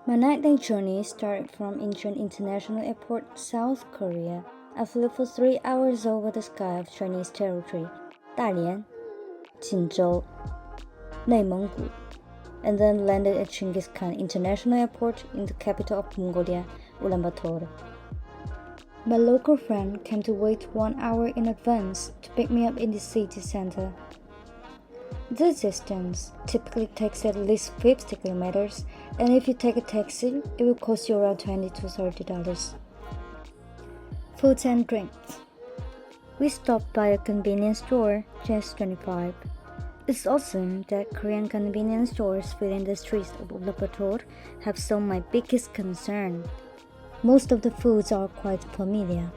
My 9-day journey started from Incheon International Airport, South Korea. I flew for 3 hours over the sky of Chinese territory, Dalian, Jinzhou,内蒙古, and then landed at Genghis Khan International Airport in the capital of Mongolia, Ulaanbaatar. My local friend came to wait 1 hour in advance to pick me up in the city center. The distance typically takes at least 50 kilometers, and if you take a taxi, it will cost you around $20 to $30. Foods and drinks. We stopped by a convenience store, just 25. It's awesome that Korean convenience stores within the streets of Ulaanbaatar have solved my biggest concern. Most of the foods are quite familiar.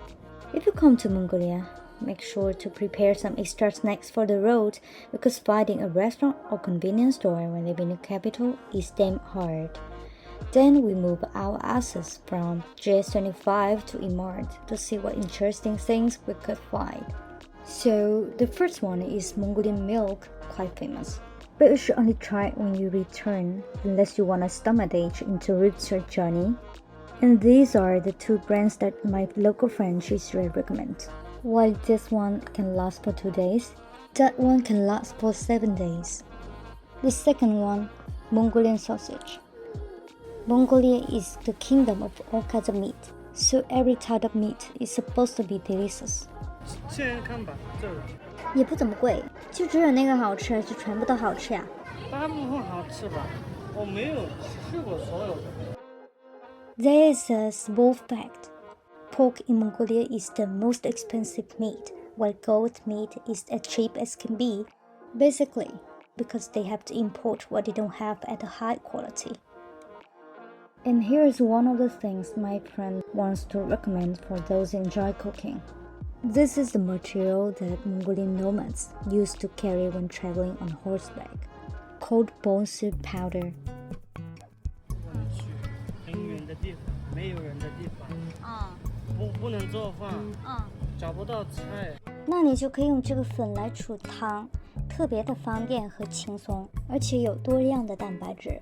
If you come to Mongolia, make sure to prepare some extra snacks for the road because finding a restaurant or convenience store when living in the capital is damn hard. Then we move our asses from GS25 to Imart to see what interesting things we could find. So the first one is Mongolian milk, quite famous. But you should only try it when you return, unless you want a stomachache interrupt your journey. And these are the two brands that my local friend usually recommends. While this one can last for 2 days, that one can last for 7 days. The second one, Mongolian sausage. Mongolia is the kingdom of all kinds of meat, so every type of meat is supposed to be delicious. 现在看吧，这儿也不怎么贵，就只有那个好吃，还是全部都好吃呀？大部分好吃吧，我没有吃过所有的。There is a small fact. Pork in Mongolia is the most expensive meat, while goat meat is as cheap as can be, basically because they have to import what they don't have at a high quality. And here's one of the things my friend wants to recommend for those who enjoy cooking. This is the material that Mongolian nomads used to carry when traveling on horseback, called bone soup powder. 不能去很远的地方，没有人的地方，不能做饭，找不到菜。那你就可以用这个粉来煮汤，特别的方便和轻松，而且有多量的蛋白质。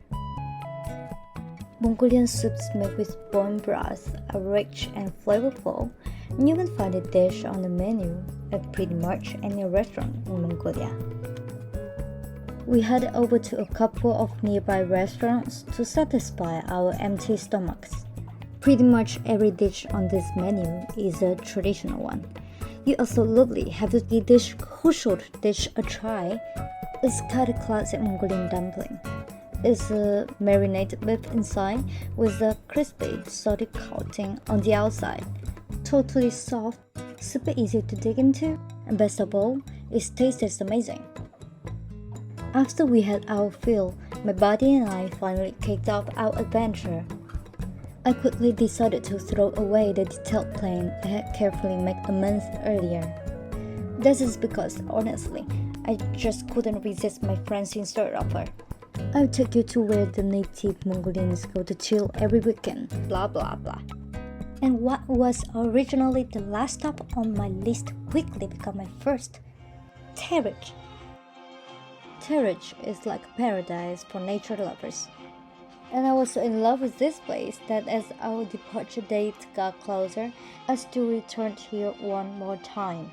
Mongolian soups made with bone broth are rich and flavorful, and you can find the dish on the menu at pretty much any restaurant in Mongolia. We headed over to a couple of nearby restaurants to satisfy our empty stomachs. Pretty much every dish on this menu is a traditional one. You absolutely have to give this crucial dish a try. It's kind of classic Mongolian dumpling. It's a marinated beef inside with a crispy, salty coating on the outside. Totally soft, super easy to dig into, and best of all, it tastes amazing. After we had our fill, my buddy and I finally kicked off our adventure. I quickly decided to throw away the detailed plan I had carefully made a month earlier. This is because, honestly, I just couldn't resist my friend's sincere offer. I'll take you to where the native Mongolians go to chill every weekend, blah blah blah. And what was originally the last stop on my list quickly became my first. Terech. Terech is like a paradise for nature lovers. And I was so in love with this place that as our departure date got closer, I still returned here one more time.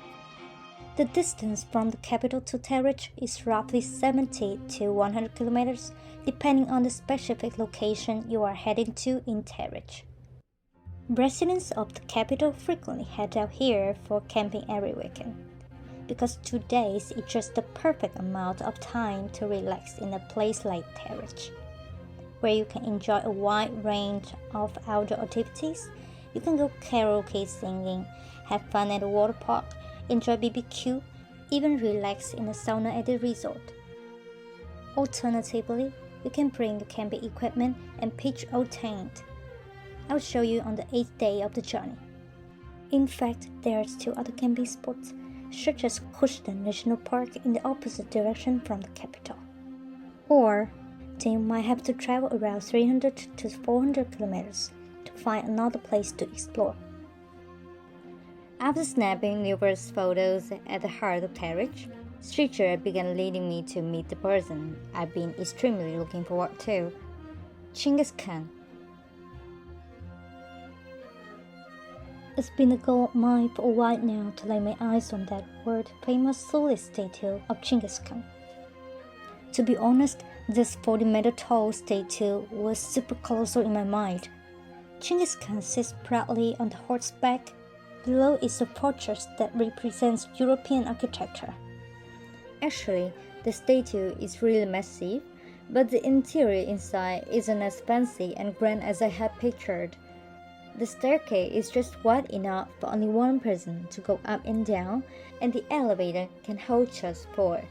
The distance from the capital to Terech is roughly 70 to 100 kilometers, depending on the specific location you are heading to in Terech. Residents of the capital frequently head out here for camping every weekend, because 2 days is just the perfect amount of time to relax in a place like Terech, where you can enjoy a wide range of outdoor activities. You can go karaoke singing, have fun at a water park, enjoy BBQ, even relax in a sauna at the resort. Alternatively, you can bring your camping equipment and pitch a tent. I'll show you on the 8th day of the journey. In fact, there are 2 other camping spots, such as Khushdan National Park in the opposite direction from the capital. Or, then you might have to travel around 300 to 400 kilometers to find another place to explore. After snapping numerous photos at the heart of Terech, Stretcher began leading me to meet the person I've been extremely looking forward to, Genghis Khan. It's been a goal of mine for a while now to lay my eyes on that world-famous solid statue of Genghis Khan. To be honest, this 40-meter tall statue was super colossal in my mind. Genghis Khan sits proudly on the horseback. Below is a fortress that represents European architecture. Actually, the statue is really massive, but the interior inside isn't as fancy and grand as I had pictured. The staircase is just wide enough for only one person to go up and down, and the elevator can hold just four.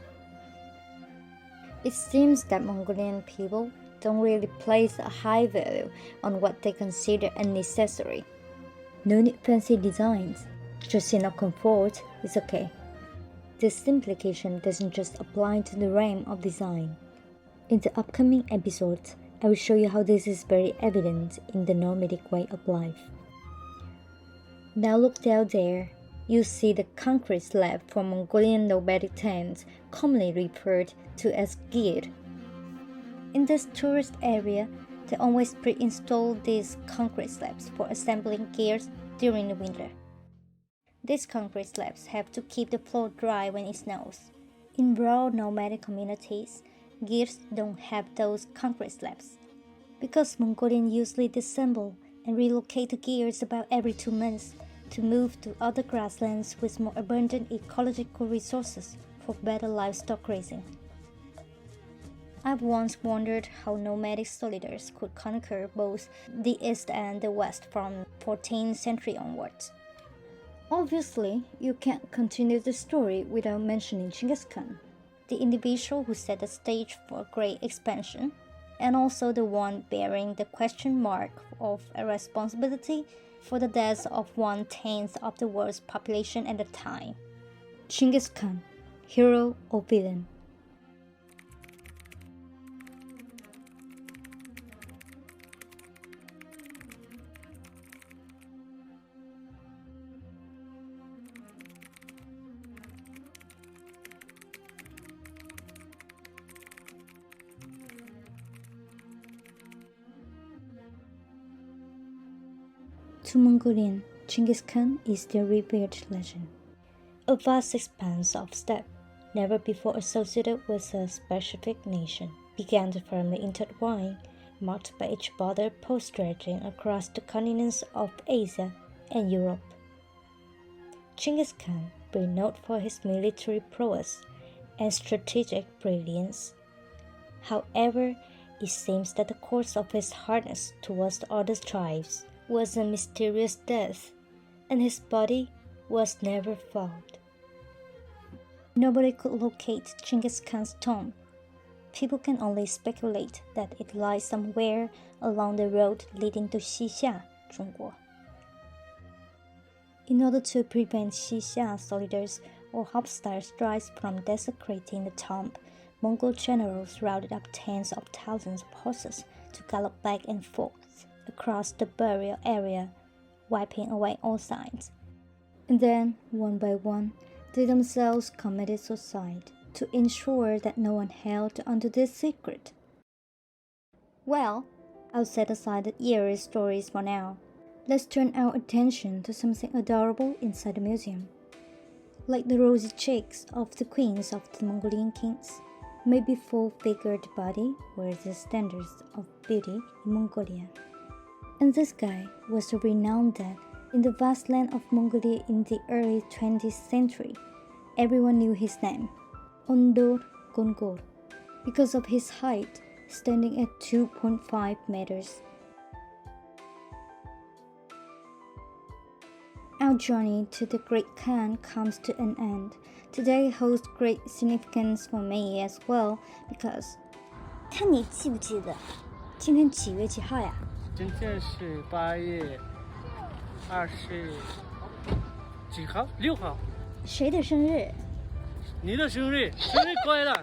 It seems that Mongolian people don't really place a high value on what they consider unnecessary. No need fancy designs, just enough comfort is okay. This simplification doesn't just apply to the realm of design. In the upcoming episodes, I will show you how this is very evident in the nomadic way of life. Now look down there. You see the concrete slab for Mongolian nomadic tents, commonly referred to as gir. In this tourist area, they always pre-install these concrete slabs for assembling gears during the winter. These concrete slabs have to keep the floor dry when it snows. In rural nomadic communities, gears don't have those concrete slabs. Because Mongolians usually disassemble and relocate the gears about every 2 months to move to other grasslands with more abundant ecological resources for better livestock raising. I've once wondered how nomadic soldiers could conquer both the east and the west from 14th century onwards. Obviously, you can't continue the story without mentioning Genghis Khan, the individual who set the stage for great expansion, and also the one bearing the question mark of a responsibility for the death of 1/10 of the world's population at the time. Genghis Khan, hero or villain? To Mongolian, Genghis Khan is their revered legend. A vast expanse of steppe, never before associated with a specific nation, began to firmly intertwine, marked by each border post stretching across the continents of Asia and Europe. Genghis Khan, renowned for his military prowess and strategic brilliance. However, it seems that the course of his hardness towards the other tribes was a mysterious death, and his body was never found. Nobody could locate Genghis Khan's tomb. People can only speculate that it lies somewhere along the road leading to Xixia, Zhongguo. In order to prevent Xixia soldiers or hostile strikes from desecrating the tomb, Mongol generals rounded up tens of thousands of horses to gallop back and forth across the burial area, wiping away all signs. And then, one by one, they themselves committed suicide to ensure that no one held onto this secret. Well, I'll set aside the eerie stories for now. Let's turn our attention to something adorable inside the museum. Like the rosy cheeks of the queens of the Mongolian kings, maybe full-figured body were the standards of beauty in Mongolia. And this guy was a renowned that in the vast land of Mongolia in the early 20th century. Everyone knew his name, Ondor Gongor, because of his height, standing at 2.5 meters. Our journey to the Great Khan comes to an end. Today holds great significance for me as well because 看你记不记得今天几月几号呀？今天是8月20几号？6号。谁的生日？你的生日，生日快乐！